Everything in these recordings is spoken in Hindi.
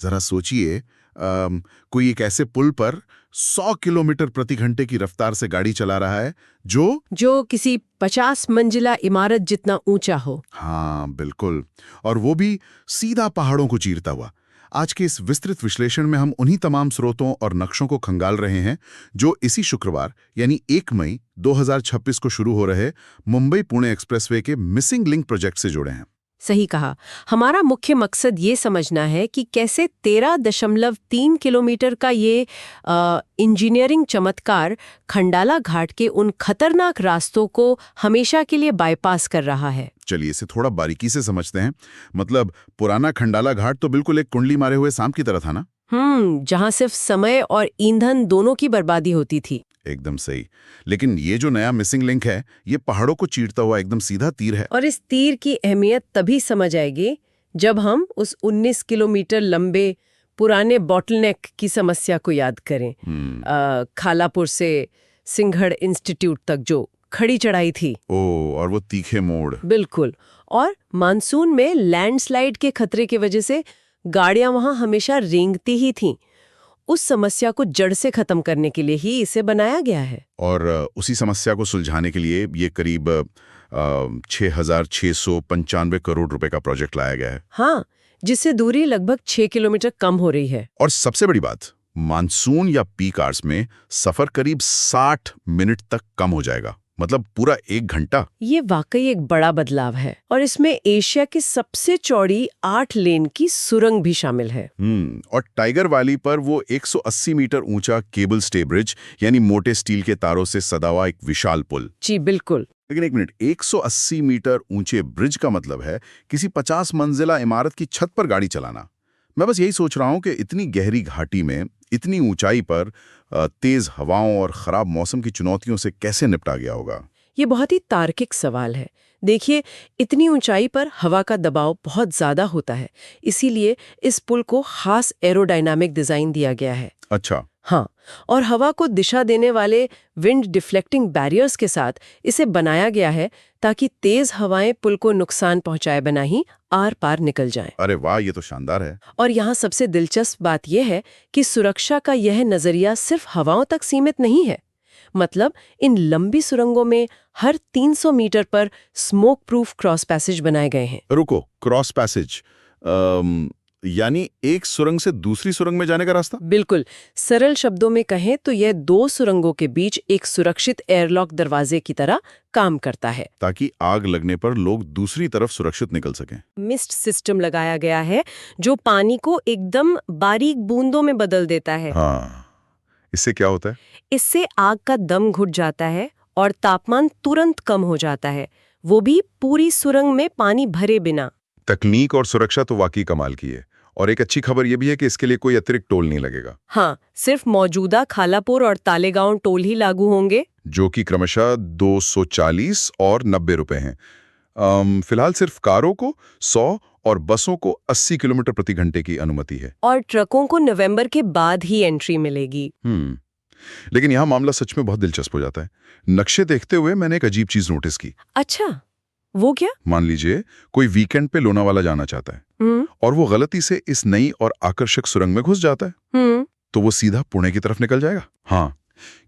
जरा सोचिए, कोई एक ऐसे पुल पर 100 किलोमीटर प्रति घंटे की रफ्तार से गाड़ी चला रहा है जो किसी 50 मंजिला इमारत जितना ऊंचा हो। हाँ बिल्कुल, और वो भी सीधा पहाड़ों को चीरता हुआ। आज के इस विस्तृत विश्लेषण में हम उन्हीं तमाम स्रोतों और नक्शों को खंगाल रहे हैं जो इसी शुक्रवार यानी 1 मई 2026 को शुरू हो रहे मुंबई पुणे एक्सप्रेसवे के मिसिंग लिंक प्रोजेक्ट से जुड़े हैं। सही कहा। हमारा मुख्य मकसद ये समझना है कि कैसे 13.3 किलोमीटर का ये इंजीनियरिंग चमत्कार खंडाला घाट के उन खतरनाक रास्तों को हमेशा के लिए बाईपास कर रहा है। चलिए इसे थोड़ा बारीकी से समझते हैं। मतलब पुराना खंडाला घाट तो बिल्कुल एक कुंडली मारे हुए सांप की तरह था ना। जहां सिर्फ समय और ईंधन दोनों की बर्बादी होती थी। एकदम सही। लेकिन ये जो नया मिसिंग लिंक है, ये पहाड़ों को चीरता हुआ एकदम सीधा तीर है। और इस तीर की अहमियत तभी समझ आएगी जब हम उस 19 किलोमीटर लंबे पुराने बॉटलनेक की समस्या को याद करें। खालापुर से सिंघड़ इंस्टीट्यूट तक जो खड़ी चढ़ाई थी। और वो तीखे मोड़। बिल्कुल। और मानसून में लैंडस्लाइड के खतरे की वजह से गाड़ियां वहां हमेशा रेंगती ही थीं। उस समस्या को जड़ से खत्म करने के लिए ही इसे बनाया गया है। और उसी समस्या को सुलझाने के लिए ये करीब 6,695 करोड़ रुपए का प्रोजेक्ट लाया गया है। हाँ, जिससे दूरी लगभग 6 किलोमीटर कम हो रही है। और सबसे बड़ी बात, मानसून या पीक आवर्स में सफर करीब 60 मिनट तक कम हो जाएगा। मतलब पूरा 1 घंटा। ये वाकई एक बड़ा बदलाव है। और इसमें एशिया की सबसे चौड़ी 8 लेन की सुरंग भी शामिल है। और टाइगर वैली पर वो 180 मीटर ऊंचा केबल स्टे ब्रिज, यानी मोटे स्टील के तारों से सदा हुआ एक विशाल पुल। जी बिल्कुल। लेकिन एक मिनट, 180 मीटर ऊंचे ब्रिज का मतलब है किसी 50 मंजिला इमारत की छत पर गाड़ी चलाना। मैं बस यही सोच रहा हूं कि इतनी गहरी घाटी में, इतनी ऊंचाई पर तेज हवाओं और खराब मौसम की चुनौतियों से कैसे निपटा गया होगा। ये बहुत ही तार्किक सवाल है। देखिए, इतनी ऊंचाई पर हवा का दबाव बहुत ज्यादा होता है, इसीलिए इस पुल को खास एरोडायनामिक डिजाइन दिया गया है। अच्छा। हाँ, और हवा को दिशा देने वाले विंड डिफ्लेक्टिंग बैरियर्स के साथ इसे बनाया गया है ताकि तेज हवाएं पुल को नुकसान पहुंचाए बिना ही आर पार निकल जाएं। अरे वाह, ये तो शानदार है। और यहाँ सबसे दिलचस्प बात यह है कि सुरक्षा का यह नजरिया सिर्फ हवाओं तक सीमित नहीं है। मतलब इन लंबी सुरंगों में हर 300 मीटर पर स्मोक प्रूफ क्रॉस पैसेज बनाए गए हैं। रुको, क्रॉस पैसेज यानी एक सुरंग से दूसरी सुरंग में जाने का रास्ता? बिल्कुल। सरल शब्दों में कहें तो यह 2 सुरंगों के बीच एक सुरक्षित एयरलॉक दरवाजे की तरह काम करता है, ताकि आग लगने पर लोग दूसरी तरफ सुरक्षित निकल सकें। मिस्ट सिस्टम लगाया गया है जो पानी को एकदम बारीक बूंदों में बदल देता है। हाँ, इससे क्या होता है? इससे आग का दम घुट जाता है और तापमान तुरंत कम हो जाता है, वो भी पूरी सुरंग में पानी भरे बिना। तकनीक और सुरक्षा तो वाकई कमाल की है। और एक अच्छी खबर यह भी है कि इसके लिए कोई अतिरिक्त टोल नहीं लगेगा। हाँ, सिर्फ मौजूदा खालापुर और तालेगांव टोल ही लागू होंगे, जो कि क्रमशः 240 और 90 रुपए हैं। फिलहाल सिर्फ कारों को 100 और बसों को 80 किलोमीटर प्रति घंटे की अनुमति है। और ट्रकों को नवंबर के बाद ही एंट्री मिलेगी। लेकिन यहाँ मामला सच में बहुत दिलचस्प हो जाता है। नक्शे देखते हुए मैंने एक अजीब चीज नोटिस की। अच्छा, वो क्या? मान लीजिए कोई वीकेंड पे लोनावाला जाना चाहता है और वो गलती से इस नई और आकर्षक सुरंग में घुस जाता है, तो वो सीधा पुणे की तरफ निकल जाएगा। हाँ,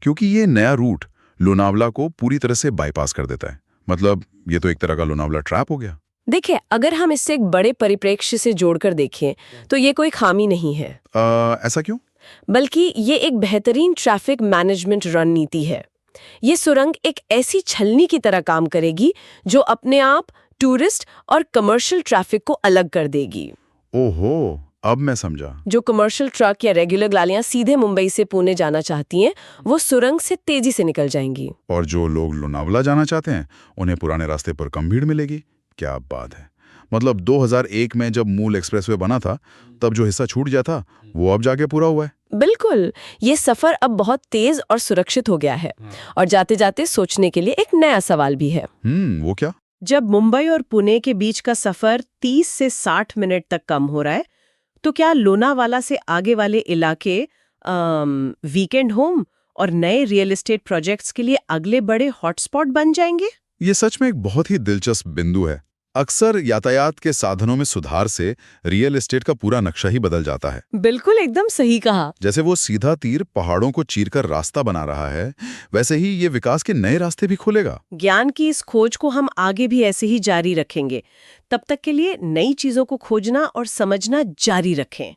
क्योंकि ये नया रूट लोनावला को पूरी तरह से बाईपास कर देता है। मतलब ये तो एक तरह का लोनावला ट्रैप हो गया। देखिए, अगर हम इससे एक बड़े परिप्रेक्ष्य से जोड़कर देखें तो ये कोई खामी नहीं है। ऐसा क्यों? बल्कि ये एक बेहतरीन ट्रैफिक मैनेजमेंट रणनीति है। ये सुरंग एक ऐसी छलनी की तरह काम करेगी जो अपने आप टूरिस्ट और कमर्शियल ट्रैफिक को अलग कर देगी। ओहो, अब मैं समझा। जो कमर्शियल ट्रक या रेगुलर गाड़ियां सीधे मुंबई से पुणे जाना चाहती हैं, वो सुरंग से तेजी से निकल जाएंगी। और जो लोग लोनावला जाना चाहते हैं, उन्हें पुराने रास्ते पर कम भीड़ मिलेगी। क्या बात है। मतलब 2001 में जब मूल एक्सप्रेसवे बना था, तब जो हिस्सा छूट गया था, वो अब जाके पूरा हुआ है। बिल्कुल, ये सफर अब बहुत तेज और सुरक्षित हो गया है। और जाते जाते सोचने के लिए एक नया सवाल भी है। वो क्या? जब मुंबई और पुणे के बीच का सफर 30 से 60 मिनट तक कम हो रहा है, तो क्या लोनावाला से आगे वाले इलाके वीकेंड होम और नए रियल एस्टेट प्रोजेक्ट्स के लिए अगले बड़े हॉटस्पॉट बन जाएंगे? ये सच में एक बहुत ही दिलचस्प बिंदु है। अक्सर यातायात के साधनों में सुधार से रियल एस्टेट का पूरा नक्शा ही बदल जाता है। बिल्कुल एकदम सही कहा। जैसे वो सीधा तीर पहाड़ों को चीरकर रास्ता बना रहा है, वैसे ही ये विकास के नए रास्ते भी खोलेगा। ज्ञान की इस खोज को हम आगे भी ऐसे ही जारी रखेंगे। तब तक के लिए नई चीजों को खोजना और समझना जारी रखें।